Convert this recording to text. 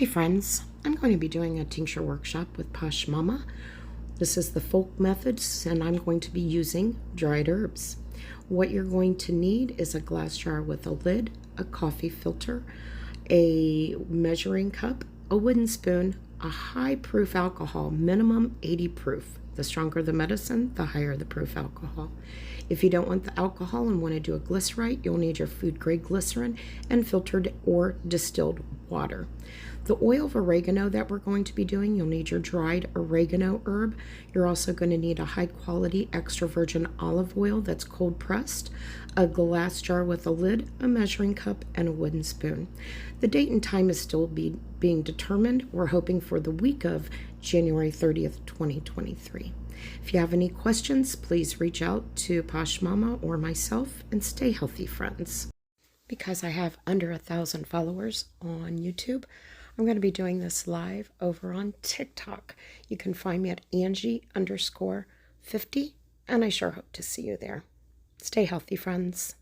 Hi friends, I'm going to be doing a tincture workshop with Poshmamma. This is the folk methods and I'm going to be using dried herbs. What you're going to need is a glass jar with a lid, a coffee filter, a measuring cup, a wooden spoon, a high proof alcohol, minimum 80 proof. The stronger the medicine, the higher the proof alcohol. If you don't want the alcohol and want to do a glycerite, you'll need your food grade glycerin and filtered or distilled water. The oil of oregano that we're going to be doing, you'll need your dried oregano herb. You're also going to need a high quality extra virgin olive oil that's cold pressed, a glass jar with a lid, a measuring cup, and a wooden spoon. The date and time is still being determined. We're hoping for the week of January 30th, 2023. If you have any questions, please reach out to Poshmamma or myself, and stay healthy, friends. Because I have under 1,000 followers on YouTube, I'm going to be doing this live over on TikTok. You can find me at Angie_50, and I sure hope to see you there. Stay healthy, friends.